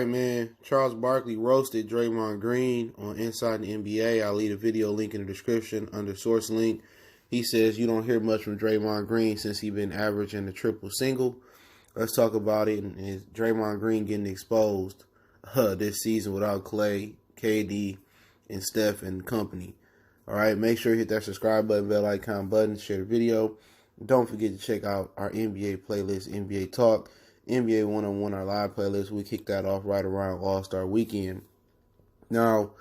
right, man. Charles Barkley roasted Draymond Green on Inside the NBA. I'll leave a video link in the description under source link. He says you don't hear much from Draymond Green since he's been averaging the triple single. Let's talk about it. And is Draymond Green getting exposed this season without Clay, KD, and Steph and company. All right, make sure you hit that subscribe button, bell icon button, share the video. Don't forget to check out our NBA playlist, NBA Talk. NBA 1-on-1, our live playlist. We kicked that off right around All-Star Weekend. Now,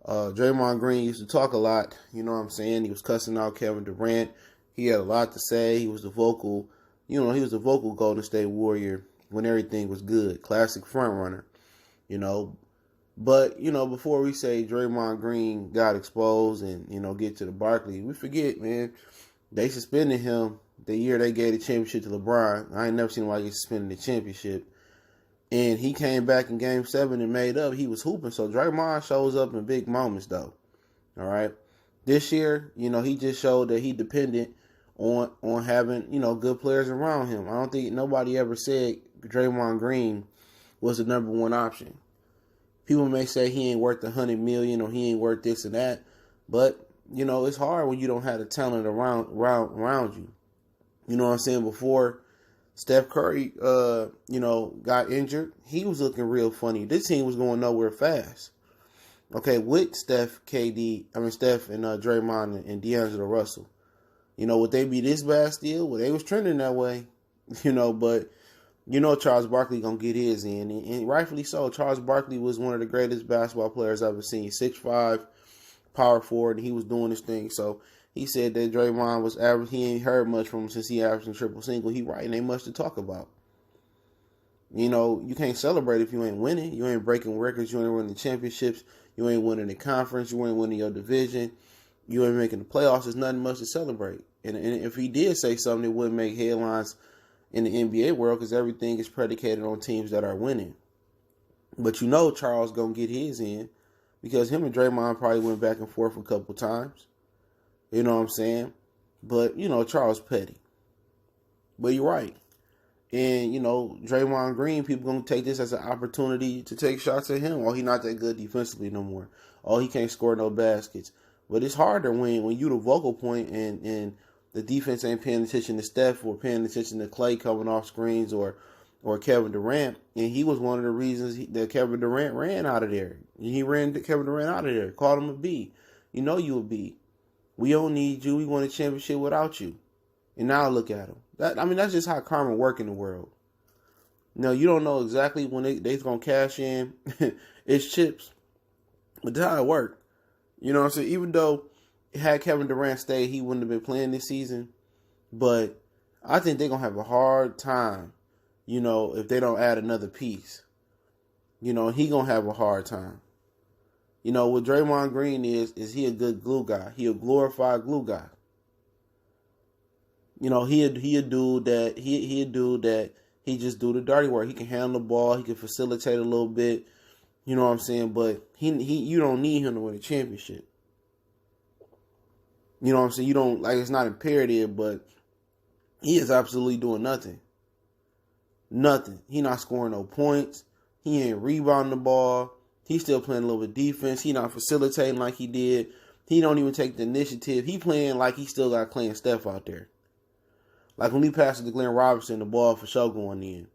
Draymond Green used to talk a lot. You know what I'm saying? He was cussing out Kevin Durant. He had a lot to say. He was the vocal, Golden State Warrior when everything was good. Classic front runner, But, before we say Draymond Green got exposed and, get to the Barkley, we forget, man, they suspended him the year they gave the championship to LeBron. I ain't never seen why he suspended the championship. And he came back in Game 7 and made up. He was hooping. So Draymond shows up in big moments, though. All right. This year, he just showed that he dependent on having, good players around him. I don't think nobody ever said Draymond Green was the number one option. People may say he ain't worth $100 million or he ain't worth this and that. But, it's hard when you don't have the talent around you. You know what I'm saying? Before Steph Curry, got injured, he was looking real funny. This team was going nowhere fast. Okay, with Steph and Draymond and D'Angelo Russell. Would they be this bad still? Well, they was trending that way. But Charles Barkley gonna get his in, and rightfully so. Charles Barkley was one of the greatest basketball players I've ever seen. 6'5", power forward, and he was doing his thing. So he said that Draymond was average. He ain't heard much from him since he averaged in triple single. He right, and ain't much to talk about. You can't celebrate if you ain't winning. You ain't breaking records. You ain't winning championships. You ain't winning the conference. You ain't winning your division. You ain't making the playoffs. There's nothing much to celebrate. And if he did say something, it wouldn't make headlines in the NBA world because everything is predicated on teams that are winning. But Charles gonna get his in because him and Draymond probably went back and forth a couple times. You know what I'm saying? But, Charles petty. But you're right. And, Draymond Green, people going to take this as an opportunity to take shots at him. Oh, he not that good defensively no more. Oh, he can't score no baskets. But it's harder when you the vocal point and the defense ain't paying attention to Steph or paying attention to Clay coming off screens or Kevin Durant. And he was one of the reasons that Kevin Durant ran out of there. He ran Kevin Durant out of there. Called him a B. You a B. We don't need you. We won a championship without you. And now look at him. That's just how karma work in the world. You don't know exactly when they're going to cash in. It's chips. But that's how it worked. You know what I'm saying? Even though had Kevin Durant stayed, he wouldn't have been playing this season. But I think they're going to have a hard time, if they don't add another piece. He going to have a hard time. What Draymond Green is he a good glue guy. He a glorified glue guy. He a dude that he just do the dirty work. He can handle the ball. He can facilitate a little bit. You know what I'm saying? But you don't need him to win a championship. You know what I'm saying? You don't, it's not imperative, but he is absolutely doing nothing. Nothing. He not scoring no points. He ain't rebounding the ball. He's still playing a little bit defense. He not facilitating like he did. He don't even take the initiative. He playing like he still got Clay and Steph out there. Like when he passes to Glenn Robinson, the ball for sure going in.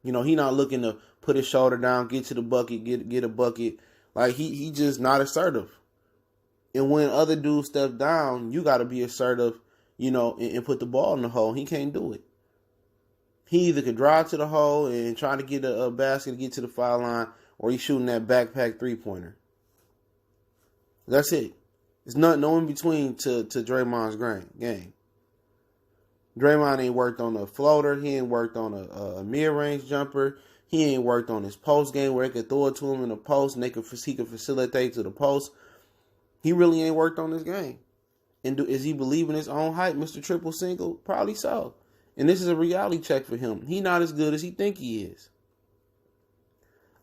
He not looking to put his shoulder down, get to the bucket, get a bucket. Like he just not assertive. And when other dudes step down, you got to be assertive, and put the ball in the hole. He can't do it. He either could drive to the hole and try to get a basket to get to the foul line, or he's shooting that backpack three-pointer. That's it. There's no in between to Draymond's game. Draymond ain't worked on a floater. He ain't worked on a mid-range jumper. He ain't worked on his post game where they could throw it to him in the post and he could facilitate to the post. He really ain't worked on this game. And is he believing his own hype, Mr. Triple Single? Probably so. And this is a reality check for him. He not as good as he think he is.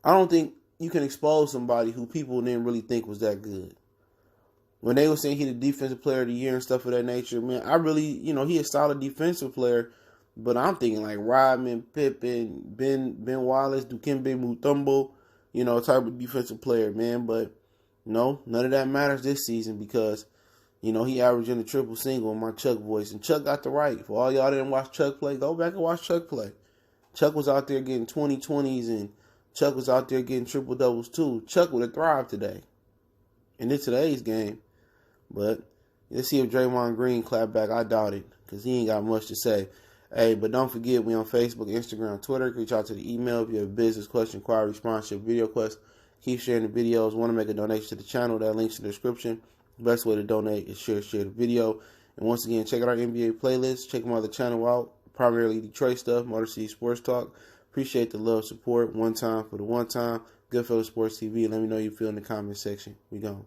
I don't think you can expose somebody who people didn't really think was that good. When they were saying he the defensive player of the year and stuff of that nature, man, I really, he a solid defensive player, but I'm thinking like Rodman, Pippen, Ben Wallace, Dikembe Mutombo, type of defensive player, man. But no, none of that matters this season because, he averaging a triple single in my Chuck voice. And Chuck got the right. For all y'all that didn't watch Chuck play, go back and watch Chuck play. Chuck was out there getting 20-20s and Chuck was out there getting triple doubles too. Chuck would have thrived today. In today's game. But let's see if Draymond Green clap back. I doubt it because he ain't got much to say. Hey, but don't forget, we on Facebook, Instagram, Twitter. Reach out to the email if you have a business question, inquiry, sponsorship, video quest. Keep sharing the videos. Want to make a donation to the channel? That link's in the description. The best way to donate is share the video. And once again, check out our NBA playlist. Check my other channel out. Primarily Detroit stuff, Motor City Sports Talk. Appreciate the love, support. One time for the one time. Goodfellas Sports TV. Let me know how you feel in the comment section. We gone.